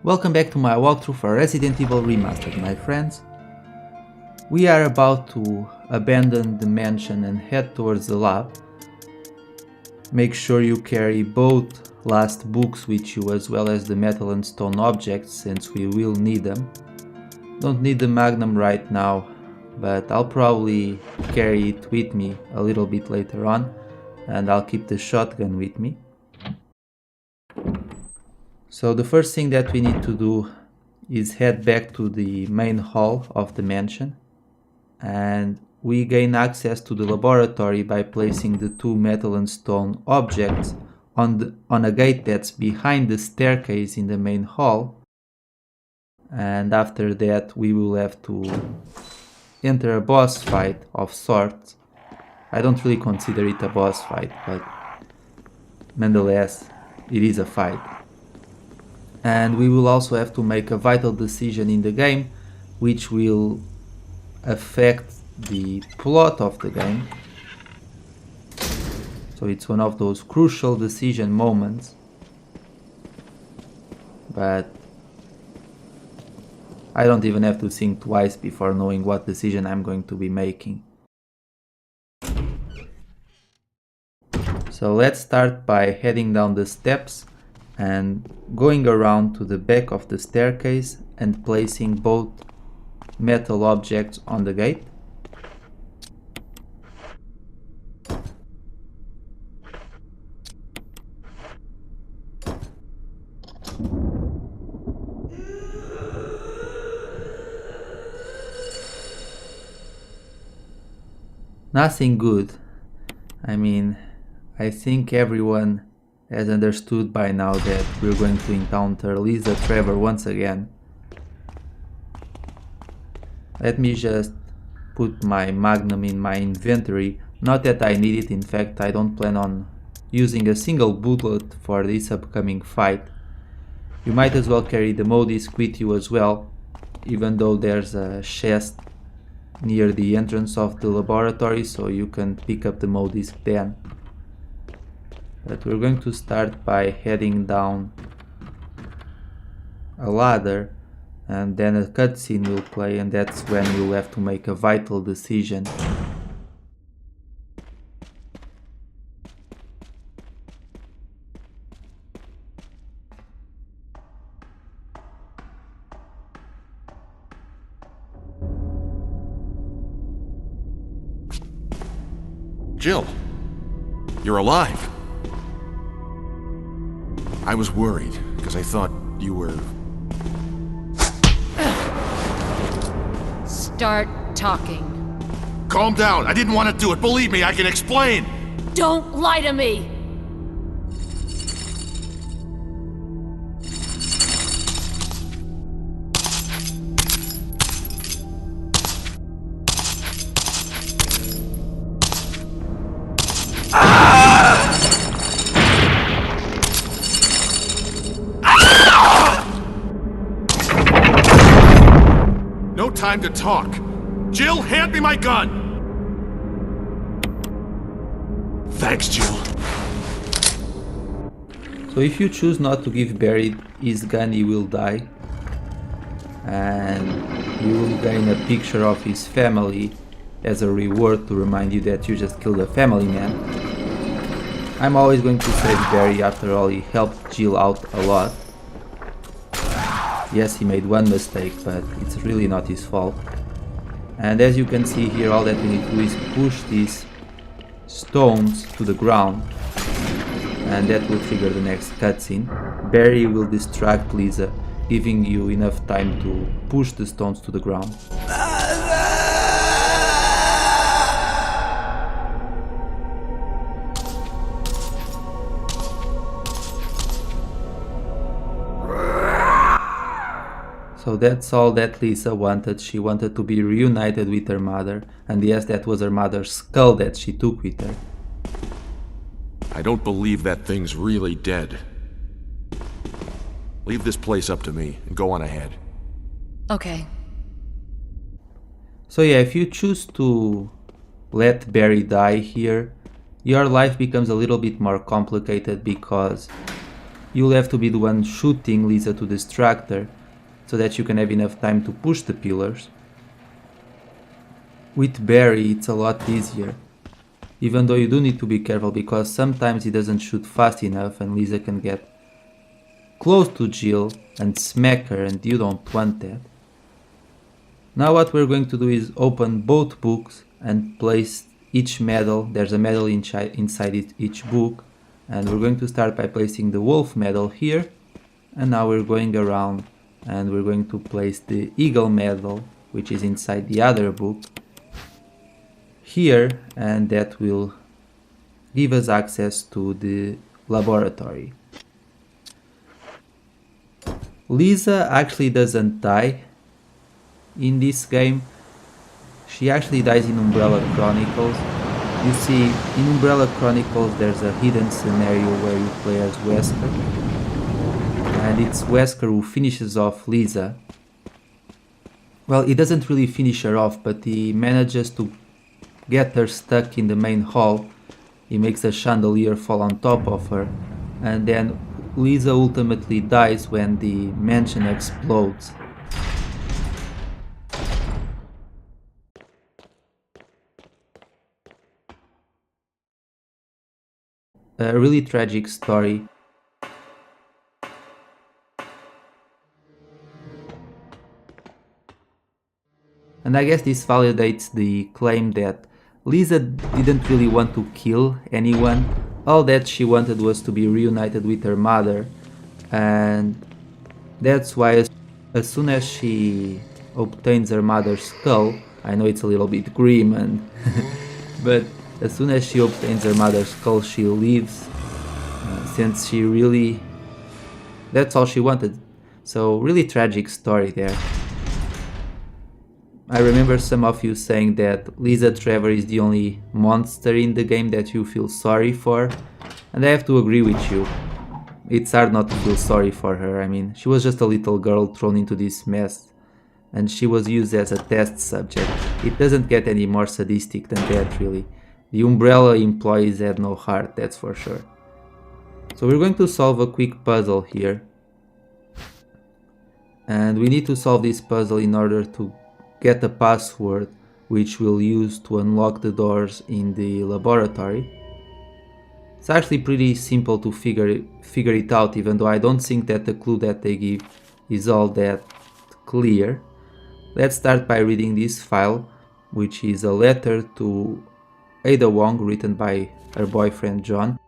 Welcome back to my walkthrough for Resident Evil Remastered, my friends. We are about to abandon the mansion and head towards the lab. Make sure you carry both last books with you as well as the metal and stone objects, since we will need them. Don't need the magnum right now, but I'll probably carry it with me a little bit later on, and I'll keep the shotgun with me. So the first thing that we need to do is head back to the main hall of the mansion, and we gain access to the laboratory by placing the two metal and stone objects on a gate that's behind the staircase in the main hall. And after that we will have to enter a boss fight of sorts. I don't really consider it a boss fight, but nonetheless it is a fight. And we will also have to make a vital decision in the game, which will affect the plot of the game. So it's one of those crucial decision moments. But I don't even have to think twice before knowing what decision I'm going to be making. So let's start by heading down the steps and going around to the back of the staircase and placing both metal objects on the gate. Nothing good. I mean, I think everyone has understood by now that we're going to encounter Lisa Trevor once again. Let me just put my magnum in my inventory. Not that I need it, in fact I don't plan on using a single bullet for this upcoming fight. You might as well carry the Modisc with you as well, even though there's a chest near the entrance of the laboratory, so you can pick up the Modisc then. But we're going to start by heading down a ladder, and then a cutscene will play, and that's when you'll have to make a vital decision. Jill, you're alive. I was worried, because I thought you were... Start talking. Calm down, I didn't want to do it. Believe me, I can explain. Don't lie to me! No time to talk. Jill, hand me my gun! Thanks, Jill. So if you choose not to give Barry his gun, he will die. And you will gain a picture of his family as a reward to remind you that you just killed a family man. I'm always going to save Barry, after all he helped Jill out a lot. Yes, he made one mistake, but it's really not his fault. And as you can see here, all that we need to do is push these stones to the ground, and that will trigger the next cutscene. Barry will distract Lisa, giving you enough time to push the stones to the ground. So that's all that Lisa wanted. She wanted to be reunited with her mother, and yes, that was her mother's skull that she took with her. I don't believe that thing's really dead. Leave this place up to me, and go on ahead. Okay. So yeah, if you choose to let Barry die here, your life becomes a little bit more complicated, because you'll have to be the one shooting Lisa to distract her, so that you can have enough time to push the pillars. With Barry it's a lot easier, even though you do need to be careful because sometimes he doesn't shoot fast enough and Lisa can get close to Jill and smack her, and you don't want that. Now what we're going to do is open both books and place each medal. There's a medal inside each book, and we're going to start by placing the wolf medal here, and now we're going around and we're going to place the eagle medal, which is inside the other book, here, and that will give us access to the laboratory. Lisa actually doesn't die in this game. She actually dies in Umbrella Chronicles. You see, in Umbrella Chronicles there's a hidden scenario where you play as Wesker, and it's Wesker who finishes off Lisa. Well, he doesn't really finish her off, but he manages to get her stuck in the main hall. He makes a chandelier fall on top of her, and then Lisa ultimately dies when the mansion explodes. A really tragic story. And I guess this validates the claim that Lisa didn't really want to kill anyone. All that she wanted was to be reunited with her mother, and that's why as soon as she obtains her mother's skull, I know it's a little bit grim, and but as soon as she obtains her mother's skull, she leaves, since she really, that's all she wanted. So really tragic story there. I remember some of you saying that Lisa Trevor is the only monster in the game that you feel sorry for, and I have to agree with you. It's hard not to feel sorry for her. I mean, she was just a little girl thrown into this mess, and she was used as a test subject. It doesn't get any more sadistic than that, really. The Umbrella employees had no heart, that's for sure. So we're going to solve a quick puzzle here, and we need to solve this puzzle in order to get a password which we'll use to unlock the doors in the laboratory. It's actually pretty simple to figure it out, even though I don't think that the clue that they give is all that clear. Let's start by reading this file, which is a letter to Ada Wong written by her boyfriend John.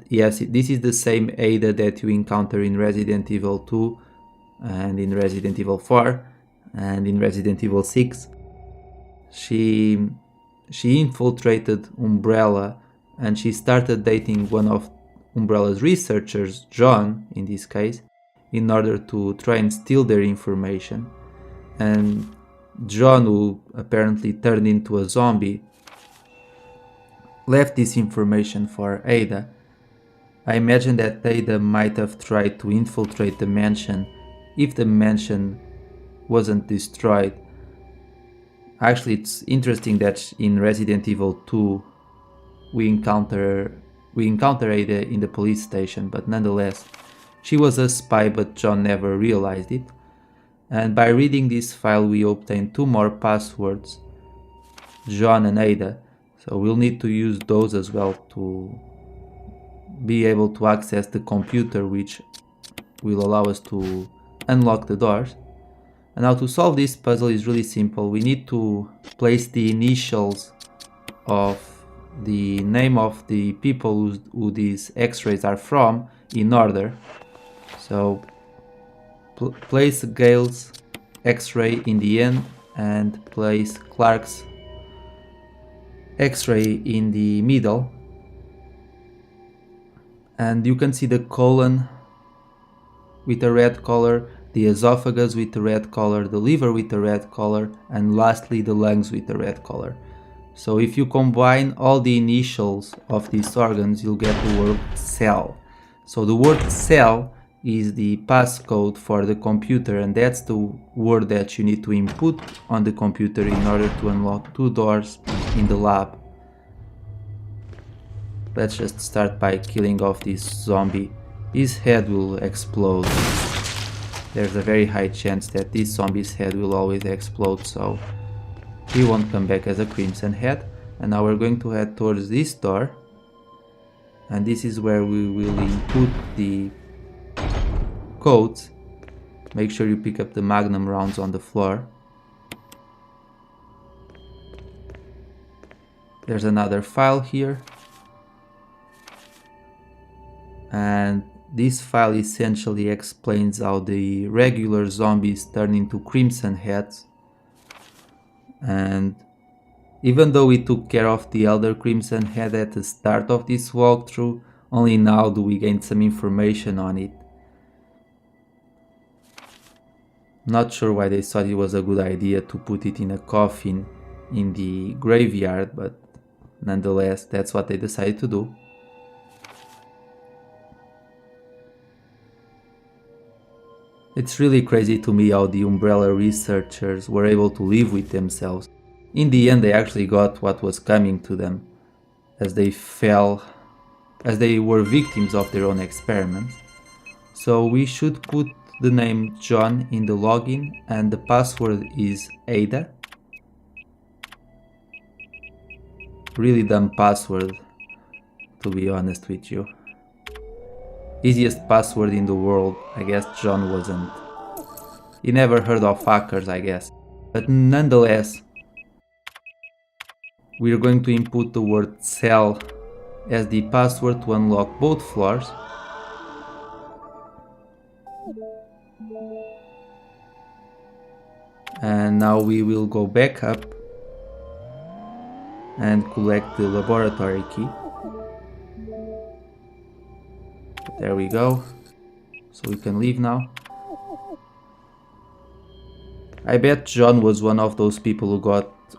Yes, this is the same Ada that you encounter in Resident Evil 2 and in Resident Evil 4 and in Resident Evil 6. She infiltrated Umbrella and she started dating one of Umbrella's researchers, John in this case, in order to try and steal their information. And John, who apparently turned into a zombie, left this information for Ada. I imagine that Ada might have tried to infiltrate the mansion if the mansion wasn't destroyed. Actually, it's interesting that in Resident Evil 2 we encounter Ada in the police station, but nonetheless, she was a spy, but John never realized it. And by reading this file we obtain two more passwords, John and Ada, so we'll need to use those as well to be able to access the computer, which will allow us to unlock the doors. And now to solve this puzzle is really simple. We need to place the initials of the name of the people who these x-rays are from in order. So place Gail's x-ray in the end and place Clark's x-ray in the middle. And you can see the colon with a red color, the esophagus with a red color, the liver with a red color, and lastly the lungs with a red color. So if you combine all the initials of these organs, you'll get the word cell. So the word cell is the passcode for the computer, and that's the word that you need to input on the computer in order to unlock two doors in the lab. Let's just start by killing off this zombie his head will explode. There's a very high chance that this zombie's head will always explode, so he won't come back as a crimson head. And now we're going to head towards this door, and this is where we will input the codes. Make sure you pick up the magnum rounds on the floor. There's another file here, and this file essentially explains how the regular zombies turn into crimson heads. And even though we took care of the elder crimson head at the start of this walkthrough, only now do we gain some information on it. Not sure why they thought it was a good idea to put it in a coffin in the graveyard, but nonetheless, that's what they decided to do. It's really crazy to me how the Umbrella researchers were able to live with themselves. In the end, they actually got what was coming to them, as they were victims of their own experiments. So we should put the name John in the login, and the password is Ada. Really dumb password, to be honest with you. Easiest password in the world. I guess John wasn't. He never heard of hackers, I guess. But nonetheless, we're going to input the word cell as the password to unlock both floors. And now we will go back up and collect the laboratory key. There we go. So we can leave now. I bet John was one of those people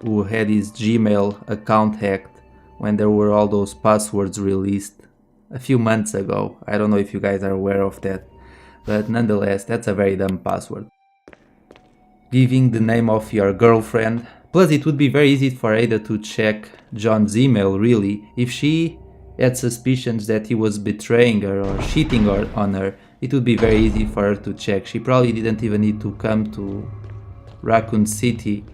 who had his Gmail account hacked when there were all those passwords released a few months ago. I don't know if you guys are aware of that, but nonetheless, that's a very dumb password. Giving the name of your girlfriend. Plus, it would be very easy for Ada to check John's email, really. If she had suspicions that he was betraying her or cheating on her, it would be very easy for her to check. She probably didn't even need to come to Raccoon City,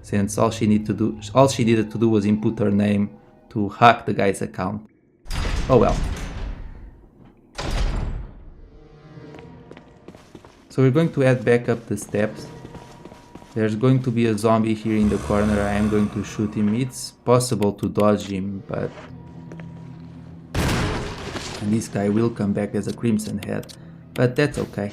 since all she needed to do was input her name to hack the guy's account. Oh well. So we're going to head back up the steps. There's going to be a zombie here in the corner. I am going to shoot him. It's possible to dodge him, but... And this guy will come back as a crimson head, but that's okay.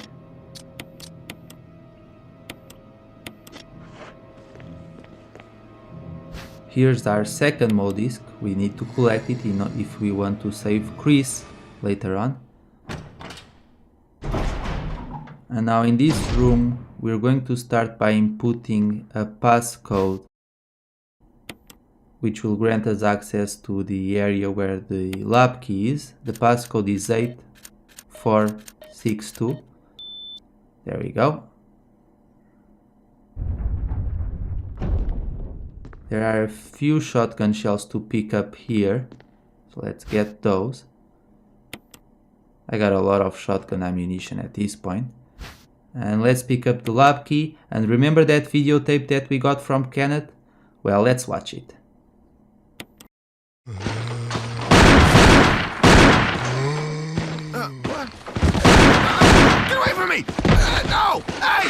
Here's our second mode disc. We need to collect it if we want to save Chris later on. And now in this room, we're going to start by inputting a passcode, which will grant us access to the area where the lab key is. The passcode is 8462. There we go. There are a few shotgun shells to pick up here, so let's get those. I got a lot of shotgun ammunition at this point. And let's pick up the lab key. And remember that videotape that we got from Kenneth? Well, let's watch it. What? Get away from me! No! Hey!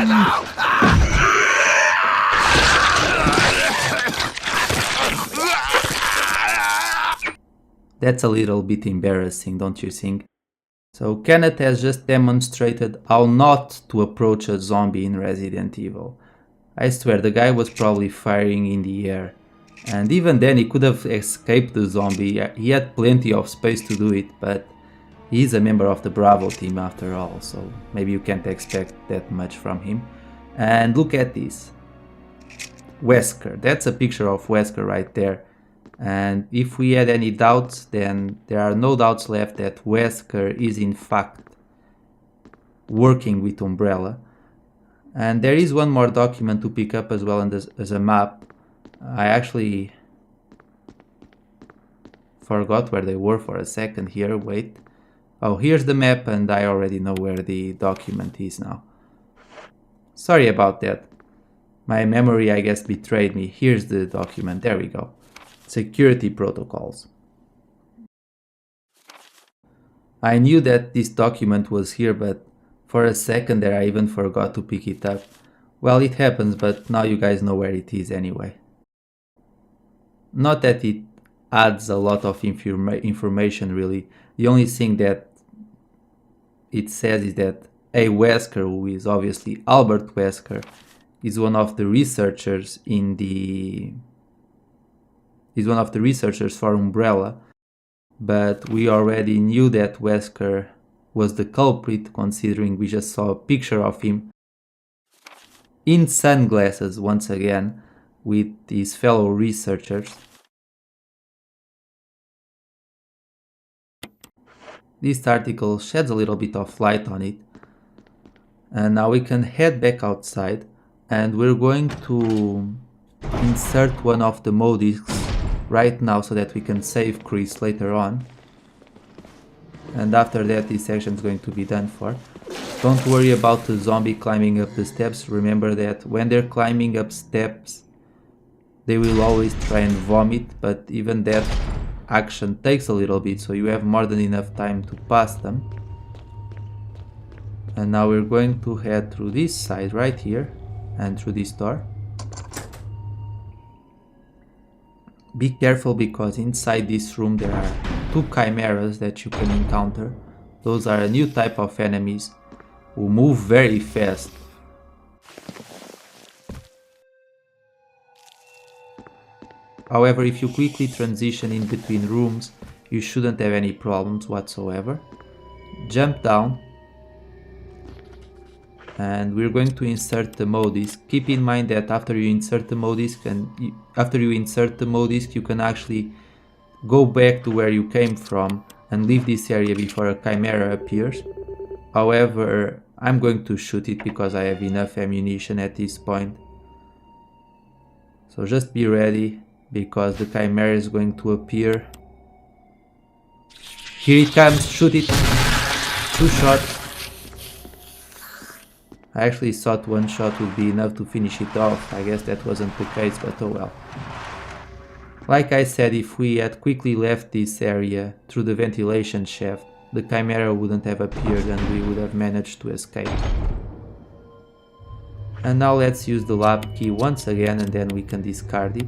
No! That's a little bit embarrassing, don't you think? So Kenneth has just demonstrated how not to approach a zombie in Resident Evil. I swear the guy was probably firing in the air. And even then he could have escaped the zombie. He had plenty of space to do it, but he's a member of the Bravo team after all, so maybe you can't expect that much from him. And look at this. Wesker. That's a picture of Wesker right there. And if we had any doubts, then there are no doubts left that Wesker is in fact working with Umbrella. And there is one more document to pick up as well as a map. I actually forgot where they were for a second here. Wait. Oh, here's the map and I already know where the document is now. Sorry about that. My memory, I guess, betrayed me. Here's the document. There we go. Security protocols. I knew that this document was here, but for a second there I even forgot to pick it up. Well, it happens, but now you guys know where it is anyway. Not that it adds a lot of information really. The only thing that it says is that A. Wesker, who is obviously Albert Wesker, is one of the researchers for Umbrella, but we already knew that Wesker was the culprit, considering we just saw a picture of him in sunglasses once again with his fellow researchers. This article sheds a little bit of light on it, and now we can head back outside, and we're going to insert one of the modisks right now so that we can save Chris later on, and after that this section is going to be done for. Don't worry about the zombie climbing up the steps. Remember that when they're climbing up steps they will always try and vomit, but even that action takes a little bit, so you have more than enough time to pass them. And now we're going to head through this side right here and through this door. Be careful, because inside this room there are 2 chimeras that you can encounter. Those are a new type of enemies who move very fast. However, if you quickly transition in between rooms, you shouldn't have any problems whatsoever. Jump down, and we're going to insert the modisc. Keep in mind that after you insert the modisc, you can actually go back to where you came from and leave this area before a chimera appears. However, I'm going to shoot it because I have enough ammunition at this point. So just be ready, because the chimera is going to appear. Here it comes, shoot it. 2 shots. I actually thought 1 shot would be enough to finish it off. I guess that wasn't the case, but oh well. Like I said, if we had quickly left this area through the ventilation shaft, the chimera wouldn't have appeared and we would have managed to escape. And now let's use the lab key once again, and then we can discard it.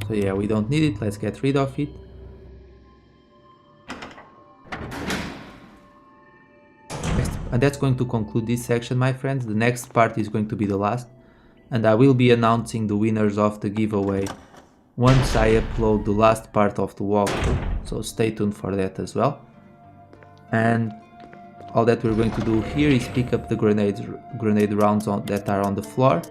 So yeah, we don't need it, let's get rid of it. And that's going to conclude this section, my friends. The next part is going to be the last, and I will be announcing the winners of the giveaway once I upload the last part of the walkthrough, so stay tuned for that as well. And all that we're going to do here is pick up the grenade rounds that are on the floor,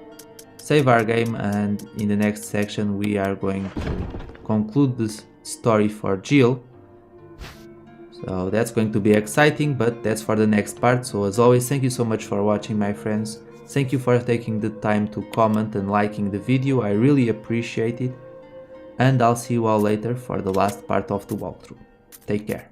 save our game, and in the next section we are going to conclude this story for Jill. So that's going to be exciting, but that's for the next part. So as always, thank you so much for watching, my friends. Thank you for taking the time to comment and liking the video, I really appreciate it. And I'll see you all later for the last part of the walkthrough. Take care.